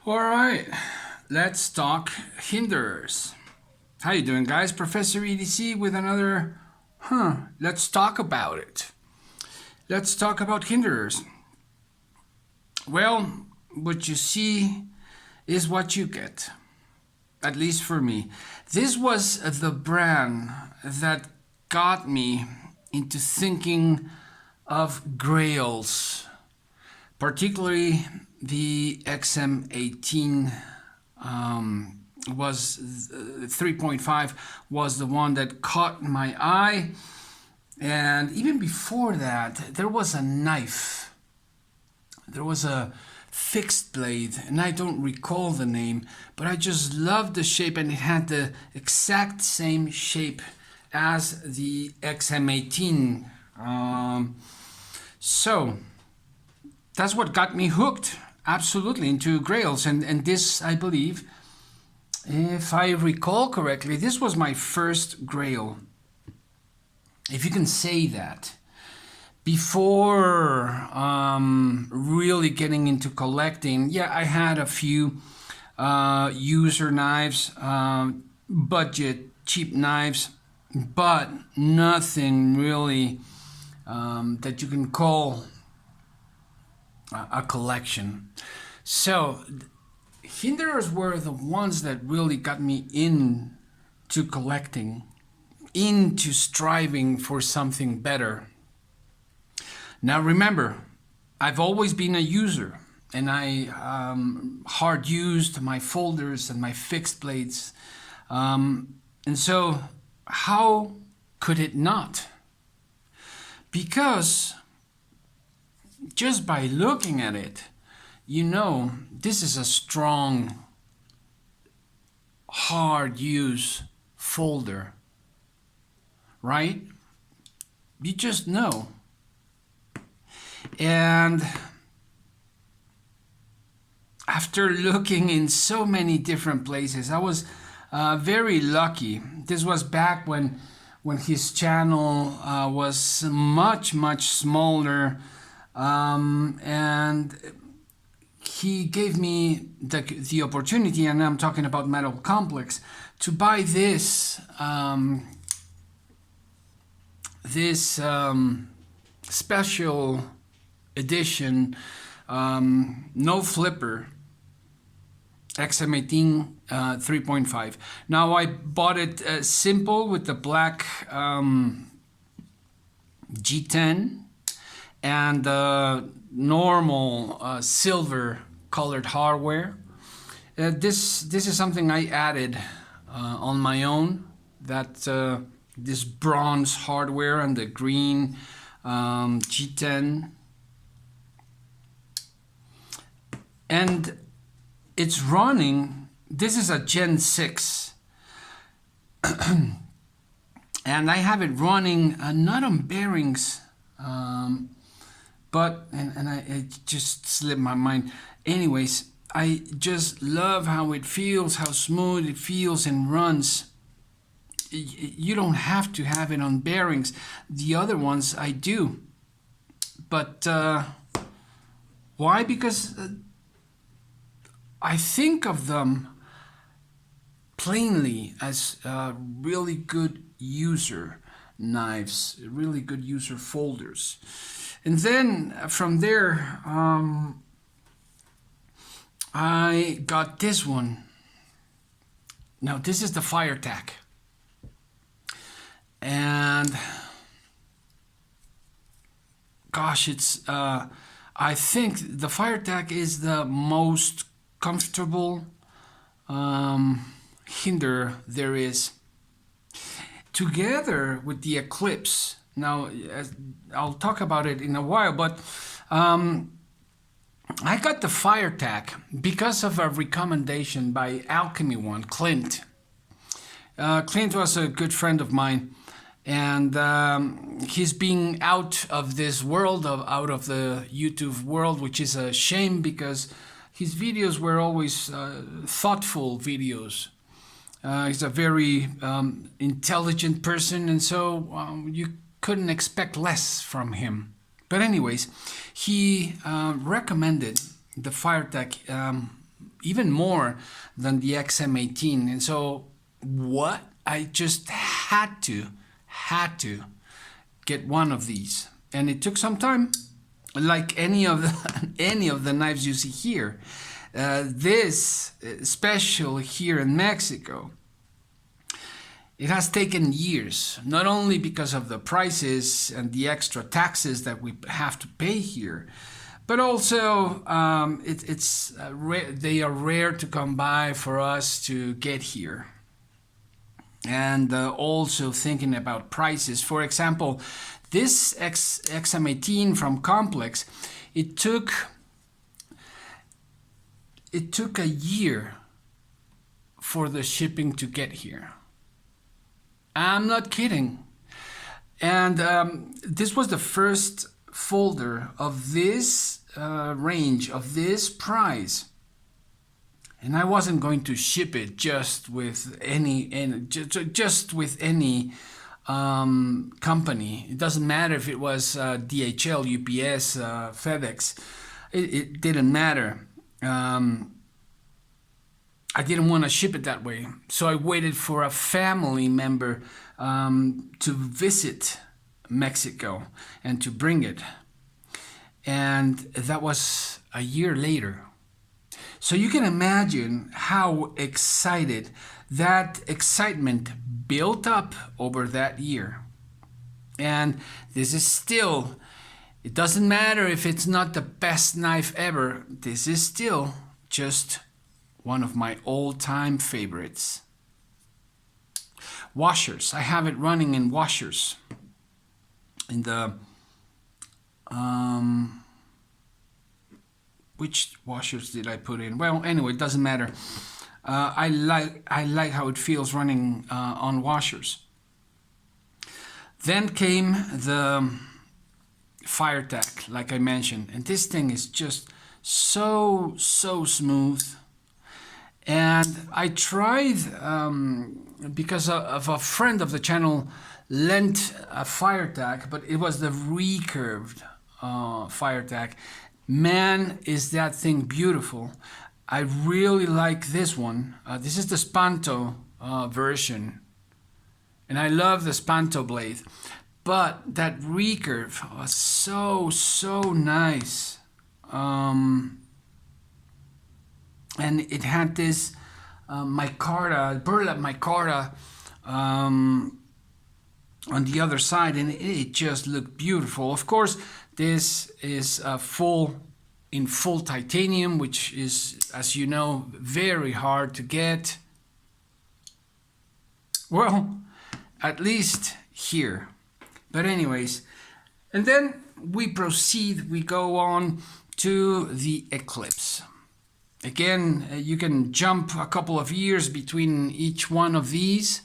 All right, let's talk Hinderers. How you doing, guys? Professor EDC with another, let's talk about it. Let's talk about Hinderers. Well, what you see is what you get, at least for me. This was the brand that got me into thinking of grails, particularly the XM18 was 3.5 was the one that caught my eye. And even before that, there was a knife. There was a fixed blade, and I don't recall the name, but I just loved the shape, and it had the exact same shape as the XM18. So that's what got me hooked, absolutely, into grails. And this, I believe, if I recall correctly, this was my first grail, if you can say that. Before really getting into collecting, yeah, I had a few user knives, budget, cheap knives, but nothing really that you can call a collection. So Hinderers were the ones that really got me into collecting, into striving for something better. Now remember, I've always been a user, and I hard used my folders and my fixed blades. And so how could it not? Because just by looking at it, you know this is a strong, hard use folder, right? You just know. And after looking in so many different places, I was very lucky. This was back when his channel was much smaller, and he gave me the opportunity, and I'm talking about Metal Complex, to buy this special edition no flipper XM18 3.5. Now I bought it simple with the black G10 and normal silver colored hardware. This is something I added on my own, that this bronze hardware and the green G10, and it's running. This is a Gen 6 and I have it running not on bearings, but it just slipped my mind. Anyways, I just love how it feels, how smooth it feels and runs. You don't have to have it on bearings. The other ones I do, but why? Because I think of them plainly as really good user knives, really good user folders. And then from there, I got this one. Now this is the Fire Tack. And gosh, it's I think the Fire Tack is the most comfortable hinder there is, together with the Eclipse. Now I'll talk about it in a while, but I got the Fire Tack because of a recommendation by Alchemy One, Clint. Clint was a good friend of mine, and he's being out of this world, out of the YouTube world, which is a shame because his videos were always thoughtful videos. He's a very intelligent person, and so you couldn't expect less from him. But anyways, he recommended the Fire Tack even more than the XM18. And so what? I just had to get one of these. And it took some time, like any of the knives you see here. This, special here in Mexico, it has taken years, not only because of the prices and the extra taxes that we have to pay here, but also they are rare to come by for us to get here. And also thinking about prices. For example, this XM18 from Complex, it took a year for the shipping to get here. I'm not kidding. And this was the first folder of this range, of this price. And I wasn't going to ship it just with any company. It doesn't matter if it was DHL, UPS, FedEx. It didn't matter. I didn't want to ship it that way. So I waited for a family member to visit Mexico and to bring it. And that was a year later. So you can imagine how excited that excitement built up over that year. And this is still, it doesn't matter if it's not the best knife ever, this is still just one of my all-time favorites. Washers, I have it running in washers. In the which washers did I put in? Well, anyway, it doesn't matter. I like how it feels running on washers. Then came the FireTac, like I mentioned, and this thing is just so smooth. And I tried, because of a friend of the channel lent a FireTac, but it was the recurved FireTac. Man, is that thing beautiful. I really like this one. This is the Spanto version. And I love the Spanto blade. But that recurve was so nice. And it had this burlap micarta on the other side, and it just looked beautiful. Of course, this is in full titanium, which is, as you know, very hard to get. Well, at least here. But anyways, and then we go on to the Eclipse. Again, you can jump a couple of years between each one of these.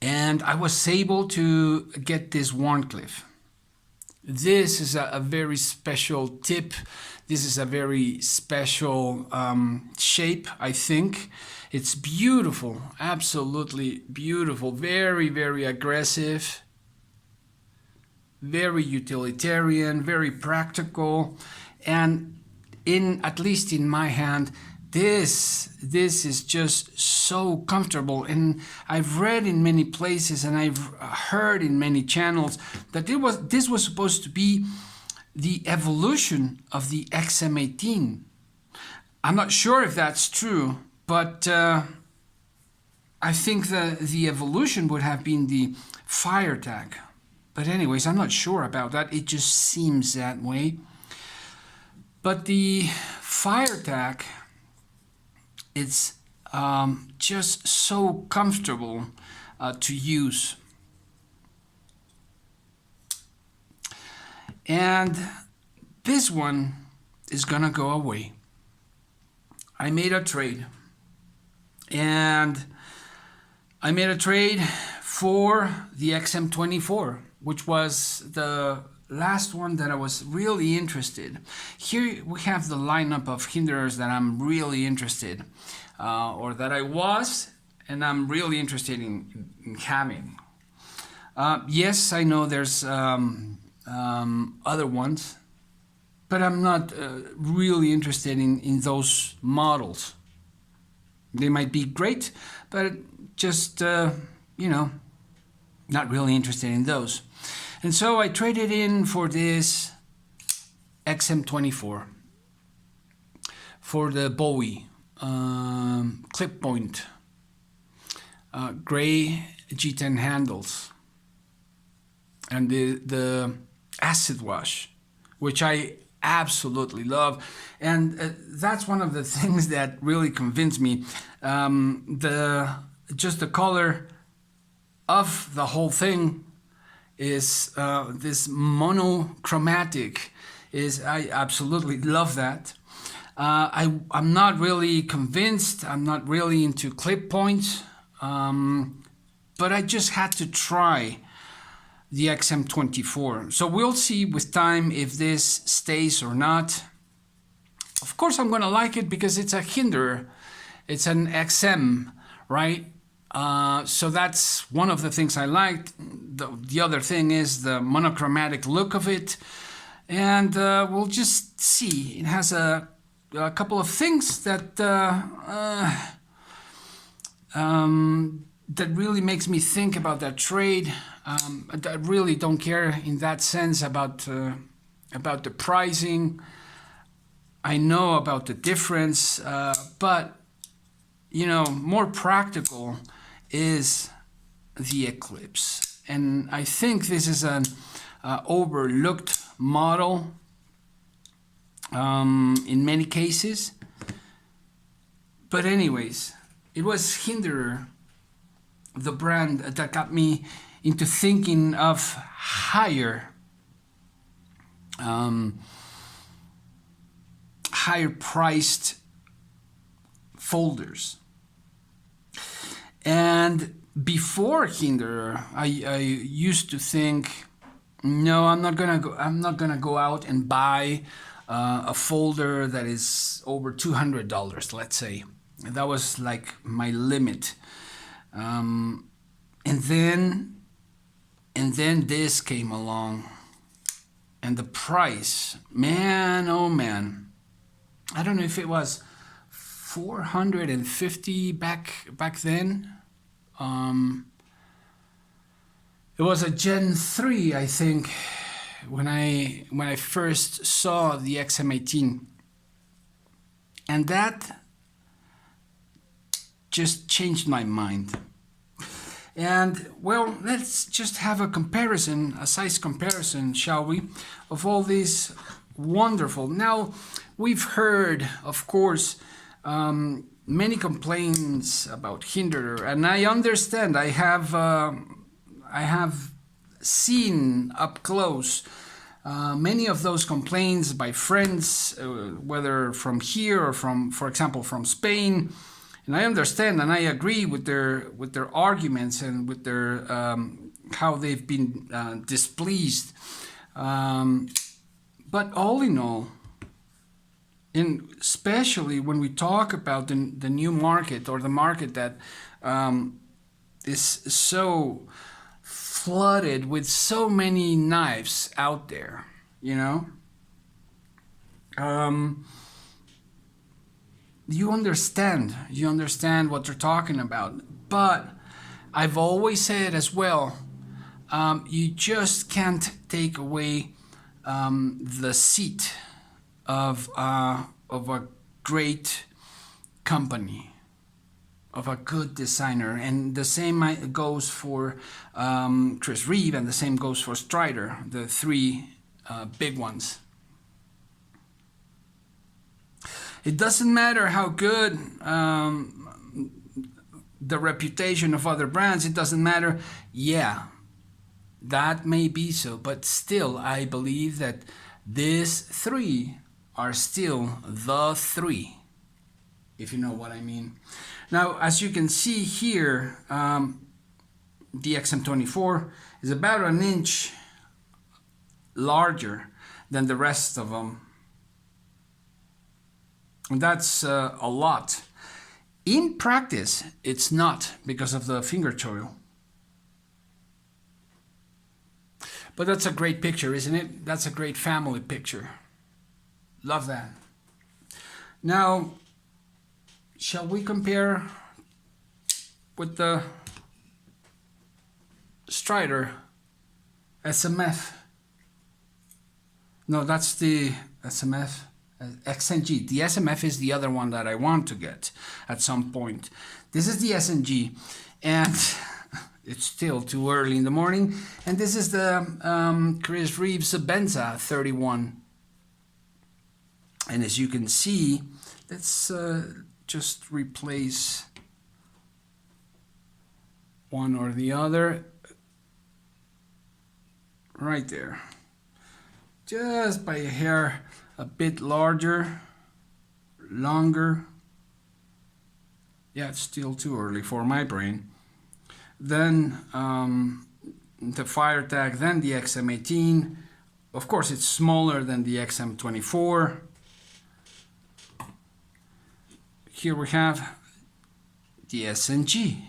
And I was able to get this Wharncliffe. This is a very special tip. This is a very special shape, I think. It's beautiful, absolutely beautiful, very aggressive, very utilitarian, very practical, and at least in my hand, this is just so comfortable. And I've read in many places and I've heard in many channels that this was supposed to be the evolution of the XM18. I'm not sure if that's true, but I think the evolution would have been the FireTac. But anyways, I'm not sure about that. It just seems that way. But the FireTac, it's just so comfortable to use. And this one is gonna go away. I made a trade. And I made a trade for the XM24, which was the last one that I was really interested. Here we have the lineup of Hinderers that I'm really interested, or that I was, and I'm really interested in having. Yes, I know there's other ones, but I'm not really interested in those models. They might be great, but just, not really interested in those. And so I traded in for this XM24 for the Bowie clip point gray G10 handles and the acid wash, which I absolutely love. And that's one of the things that really convinced me. Just the color of the whole thing is this monochromatic. I absolutely love that. I'm not really convinced. I'm not really into clip points, but I just had to try the XM24. So we'll see with time if this stays or not. Of course, I'm going to like it because it's a Hinderer. It's an XM, right? So that's one of the things I liked. The other thing is the monochromatic look of it. And we'll just see. It has a couple of things that that really makes me think about that trade. I really don't care in that sense about the pricing. I know about the difference, but more practical is the Eclipse, and I think this is an overlooked model in many cases. But anyways, it was Hinderer, the brand, that got me into thinking of higher priced folders. And before Hinderer, I used to think, no, I'm not gonna go out and buy a folder that is over $200, let's say. That was like my limit. And then this came along, and the price, man, oh man, I don't know if it was 450 back then. It was a Gen 3, I think, when I first saw the XM18, and that just changed my mind. And well, let's just have a comparison, a size comparison, shall we, of all these wonderful. Now, we've heard, of course, many complaints about Hinderer, and I understand. I have seen up close many of those complaints by friends, whether from here or from, for example, from Spain. And I understand and I agree with their arguments and with their how they've been displeased. But all in all, and especially when we talk about the new market, or the market that is so flooded with so many knives out there, you understand what they're talking about. But I've always said as well, you just can't take away the seat of a great company, of a good designer. And the same goes for Chris Reeve, and the same goes for Strider, the three big ones. It doesn't matter how good the reputation of other brands, it doesn't matter. Yeah, that may be so, but still, I believe that these three are still the three, if you know what I mean. Now, as you can see here, the XM24 is about an inch larger than the rest of them. And that's a lot. In practice, it's not, because of the finger choil. But that's a great picture, isn't it? That's a great family picture. Love that. Now, shall we compare with the Strider SMF? No, that's the SMF XNG. The SMF is the other one that I want to get at some point. This is the SNG, and it's still too early in the morning. And this is the Chris Reeves Benza 31. And as you can see, let's just replace one or the other right there. Just by a hair, a bit larger, longer. Yeah, it's still too early for my brain. Then the fire tag, then the XM18. Of course, it's smaller than the XM24. Here we have the SNG,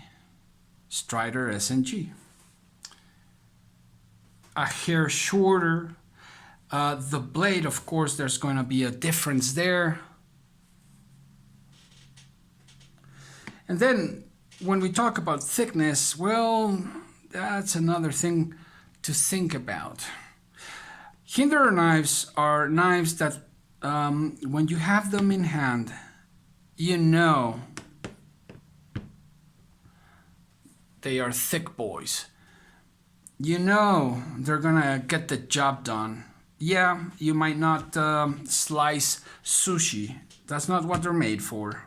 Strider SNG. A hair shorter. The blade, of course, there's going to be a difference there. And then when we talk about thickness, well, that's another thing to think about. Hinderer knives are knives that when you have them in hand, you know they are thick boys. You know they're gonna get the job done. Yeah, you might not slice sushi. That's not what they're made for.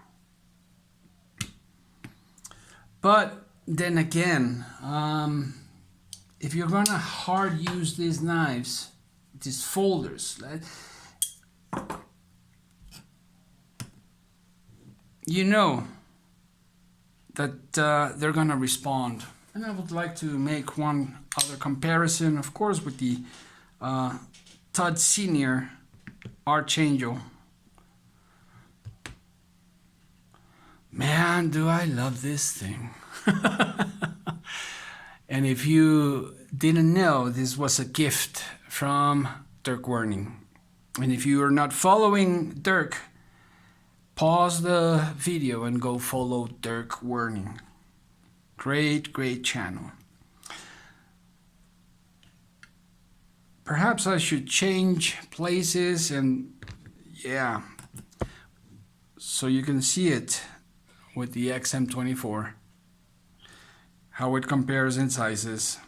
But then again, if you're gonna hard use these knives, these folders, you know that they're gonna respond. And I would like to make one other comparison, of course, with the Todd Senior Archangel. Man, do I love this thing. And if you didn't know, this was a gift from Dirk Werning. And if you are not following Dirk, pause the video and go follow Dirk Werning. Great channel. Perhaps I should change places and yeah, so you can see it with the XM24, how it compares in sizes.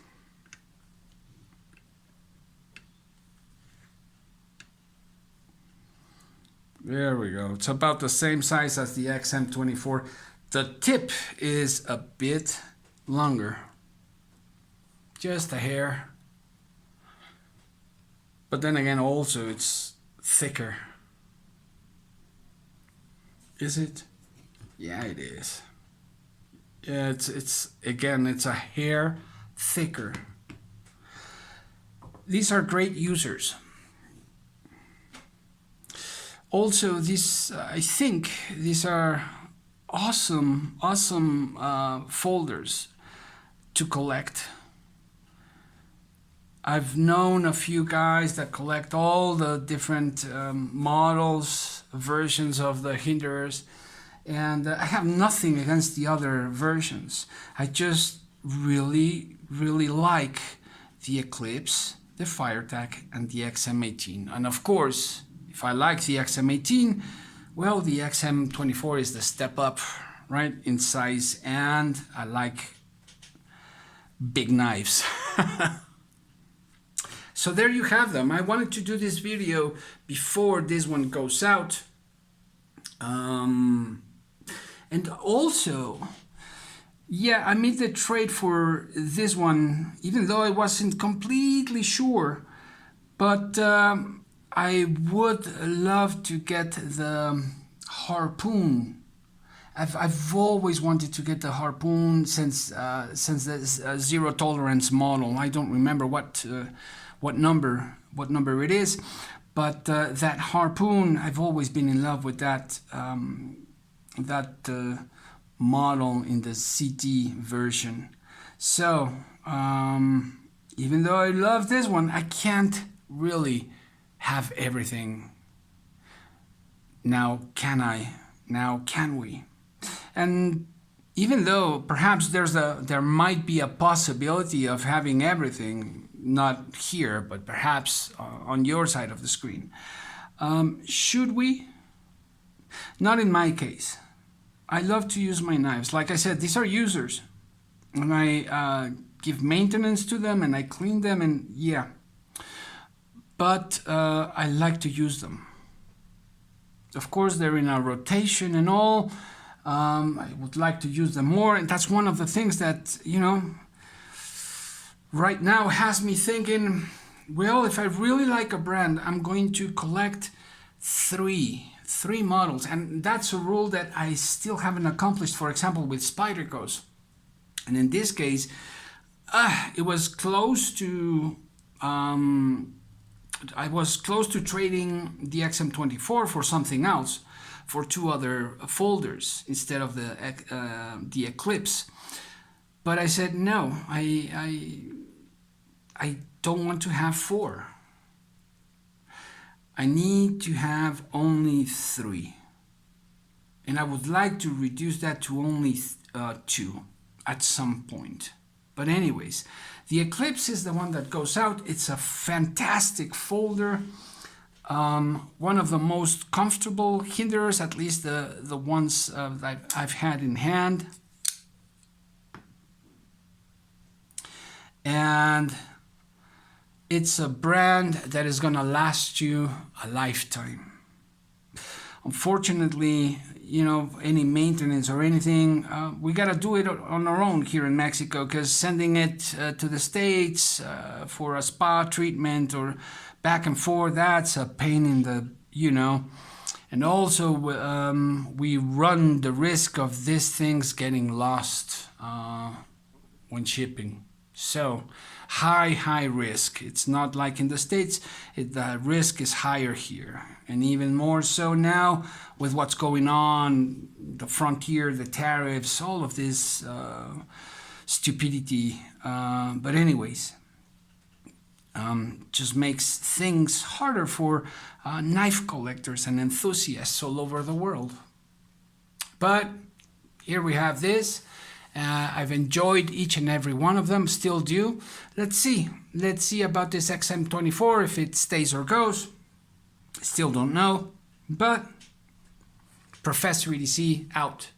There we go. It's about the same size as the XM24. The tip is a bit longer, just a hair. But then again, also it's thicker. Is it? Yeah, it is. Yeah, it's again, it's a hair thicker. These are great users. Also, these I think these are awesome folders to collect. I've known a few guys that collect all the different models, versions of the Hinderers, and I have nothing against the other versions. I just really like the Eclipse, the FireTech, and the XM18. And of course, if I like the XM18, well, the XM24 is the step up, right, in size, and I like big knives. So there you have them. I wanted to do this video before this one goes out. And also, yeah, I made the trade for this one, even though I wasn't completely sure. But I would love to get the Harpoon. I've always wanted to get the Harpoon since the zero tolerance model. I don't remember what number it is, but that Harpoon, I've always been in love with that model in the CT version. So even though I love this one, I can't really have everything. Now can I? Now can we? And even though perhaps there might be a possibility of having everything, not here, but perhaps on your side of the screen, should we? Not in my case. I love to use my knives. Like I said, these are users. And I give maintenance to them and I clean them, and yeah. But I like to use them. Of course, they're in a rotation and all. I would like to use them more, and that's one of the things that, right now has me thinking, well, if I really like a brand, I'm going to collect three models, and that's a rule that I still haven't accomplished, for example, with Spyderco's. And in this case, it was close to I was close to trading the XM24 for something else, for two other folders instead of the Eclipse. But I said no. I don't want to have four. I need to have only three, and I would like to reduce that to only two at some point. But anyways, the Eclipse is the one that goes out. It's a fantastic folder. One of the most comfortable Hinderers, at least the ones that I've had in hand. And it's a brand that is going to last you a lifetime. Unfortunately, any maintenance or anything, we got to do it on our own here in Mexico, because sending it to the States for a spa treatment or back and forth, that's a pain in the, And also, we run the risk of these things getting lost when shipping. So, high risk. It's not like in the States. The risk is higher here. And even more so now with what's going on, the frontier, the tariffs, all of this stupidity. But anyways, just makes things harder for knife collectors and enthusiasts all over the world. But here we have this. I've enjoyed each and every one of them, still do. Let's see about this XM24, if it stays or goes. Still don't know, but Professor EDC out.